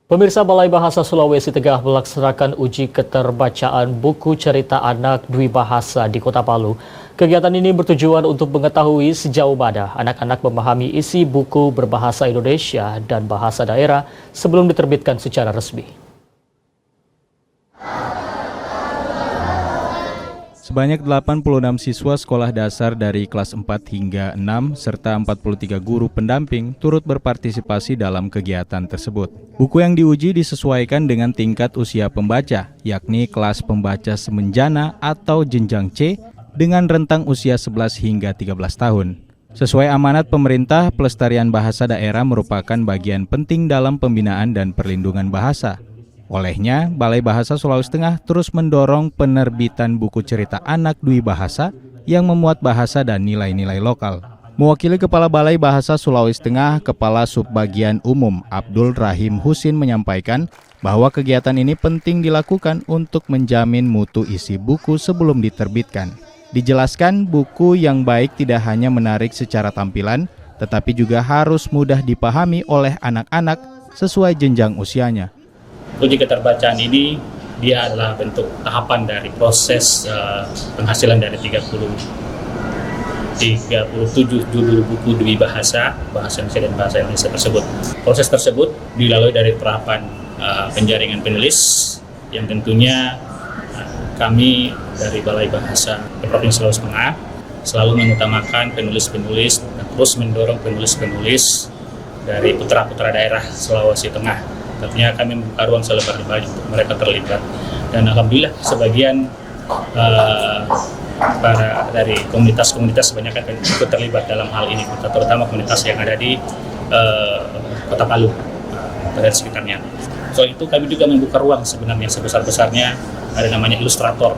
Pemirsa, Balai Bahasa Sulawesi Tengah melaksanakan uji keterbacaan buku cerita anak Dwi Bahasa di Kota Palu. Kegiatan ini bertujuan untuk mengetahui sejauh mana anak-anak memahami isi buku berbahasa Indonesia dan bahasa daerah sebelum diterbitkan secara resmi. Sebanyak 86 siswa sekolah dasar dari kelas 4 hingga 6 serta 43 guru pendamping turut berpartisipasi dalam kegiatan tersebut. Buku yang diuji disesuaikan dengan tingkat usia pembaca, yakni kelas pembaca semenjana atau jenjang C dengan rentang usia 11 hingga 13 tahun. Sesuai amanat pemerintah, pelestarian bahasa daerah merupakan bagian penting dalam pembinaan dan perlindungan bahasa. Olehnya, Balai Bahasa Sulawesi Tengah terus mendorong penerbitan buku cerita anak Dwi Bahasa yang memuat bahasa dan nilai-nilai lokal. Mewakili Kepala Balai Bahasa Sulawesi Tengah, Kepala Subbagian Umum Abdul Rahim Husin menyampaikan bahwa kegiatan ini penting dilakukan untuk menjamin mutu isi buku sebelum diterbitkan. Dijelaskan, buku yang baik tidak hanya menarik secara tampilan, tetapi juga harus mudah dipahami oleh anak-anak sesuai jenjang usianya. Uji keterbacaan ini dia adalah bentuk tahapan dari proses penghasilan dari 37 judul buku Dwi Bahasa Indonesia dan Bahasa Indonesia tersebut. Proses tersebut dilalui dari tahapan penjaringan penulis yang tentunya kami dari Balai Bahasa Provinsi Sulawesi Tengah selalu mengutamakan penulis-penulis dan terus mendorong penulis-penulis dari putra-putra daerah Sulawesi Tengah. Tentunya kami membuka ruang selebar-lebarnya untuk mereka terlibat, dan alhamdulillah sebagian para dari komunitas-komunitas banyak yang ikut terlibat dalam hal ini, terutama komunitas yang ada di Kota Palu dan sekitarnya. Soal itu kami juga membuka ruang sebenarnya sebesar-besarnya, ada namanya ilustrator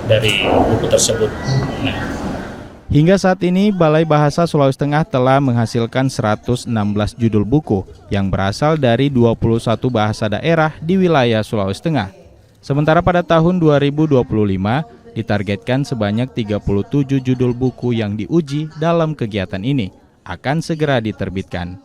dari buku tersebut. Hingga saat ini, Balai Bahasa Sulawesi Tengah telah menghasilkan 116 judul buku yang berasal dari 21 bahasa daerah di wilayah Sulawesi Tengah. Sementara pada tahun 2025, ditargetkan sebanyak 37 judul buku yang diuji dalam kegiatan ini akan segera diterbitkan.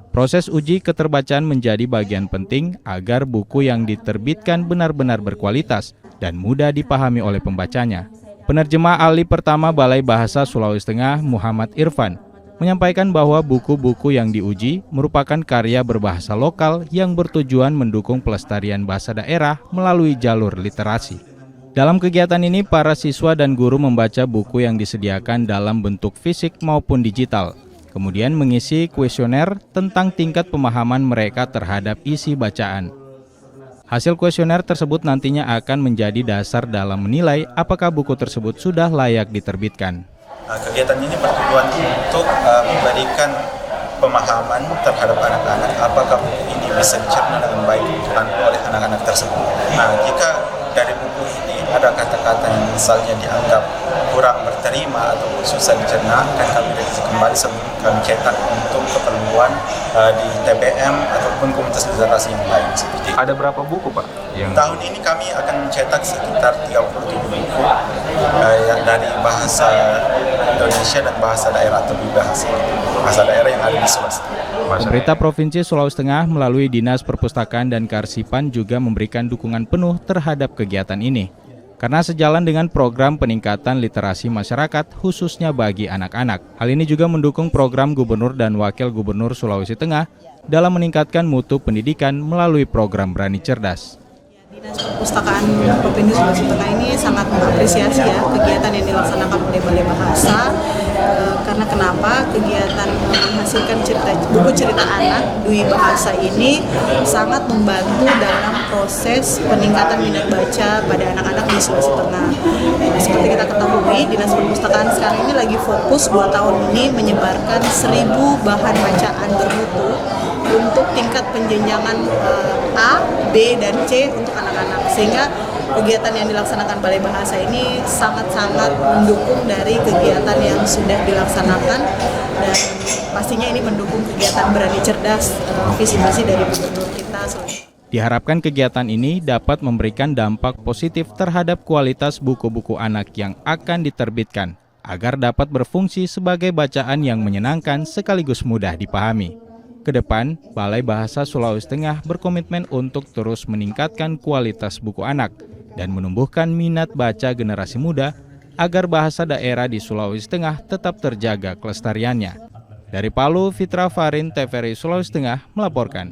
Proses uji keterbacaan menjadi bagian penting agar buku yang diterbitkan benar-benar berkualitas dan mudah dipahami oleh pembacanya. Penerjemah ahli pertama Balai Bahasa Sulawesi Tengah, Muhammad Irfan, menyampaikan bahwa buku-buku yang diuji merupakan karya berbahasa lokal yang bertujuan mendukung pelestarian bahasa daerah melalui jalur literasi. Dalam kegiatan ini, para siswa dan guru membaca buku yang disediakan dalam bentuk fisik maupun digital, kemudian mengisi kuesioner tentang tingkat pemahaman mereka terhadap isi bacaan. Hasil kuesioner tersebut nantinya akan menjadi dasar dalam menilai apakah buku tersebut sudah layak diterbitkan. Kegiatan ini bertujuan untuk memberikan pemahaman terhadap anak-anak apakah buku ini bisa dicerna dengan baik oleh anak-anak tersebut. Jika dari buku ini ada kata-kata yang misalnya dianggap kurang berterima atau susah dicerna, akan kami revisi kembali sebelum kami cetak untuk keperluan di TBM ataupun komunitas literasi yang lain seperti itu. Ada berapa buku, Pak? Tahun ini kami akan mencetak sekitar 37 buku dari bahasa Indonesia dan bahasa daerah atau bahasa daerah yang ada di Sulawesi. Pemerintah Provinsi Sulawesi Tengah melalui Dinas Perpustakaan dan Kearsipan juga memberikan dukungan penuh terhadap kegiatan ini. Karena sejalan dengan program peningkatan literasi masyarakat khususnya bagi anak-anak. Hal ini juga mendukung program Gubernur dan Wakil Gubernur Sulawesi Tengah dalam meningkatkan mutu pendidikan melalui program Berani Cerdas. Dinas Perpustakaan Provinsi Sulawesi Tengah ini sangat mengapresiasi kegiatan yang dilaksanakan oleh Balai Bahasa, karena kenapa kegiatan menghasilkan buku cerita anak Dwi Bahasa ini sangat membantu dalam proses peningkatan minat baca pada anak-anak di Sulawesi Tengah. Seperti kita ketahui, Dinas Perpustakaan sekarang ini lagi fokus 2 tahun ini menyebarkan 1000 bahan bacaan bermutu untuk tingkat penjenjangan A, B, dan C untuk anak-anak, sehingga kegiatan yang dilaksanakan Balai Bahasa ini sangat-sangat mendukung dari kegiatan yang sudah dilaksanakan, dan pastinya ini mendukung kegiatan Berani Cerdas, visi misi dari gubernur kita. Diharapkan kegiatan ini dapat memberikan dampak positif terhadap kualitas buku-buku anak yang akan diterbitkan, agar dapat berfungsi sebagai bacaan yang menyenangkan sekaligus mudah dipahami. Kedepan, Balai Bahasa Sulawesi Tengah berkomitmen untuk terus meningkatkan kualitas buku anak dan menumbuhkan minat baca generasi muda agar bahasa daerah di Sulawesi Tengah tetap terjaga kelestariannya. Dari Palu, Fitra Farin, TVRI Sulawesi Tengah melaporkan.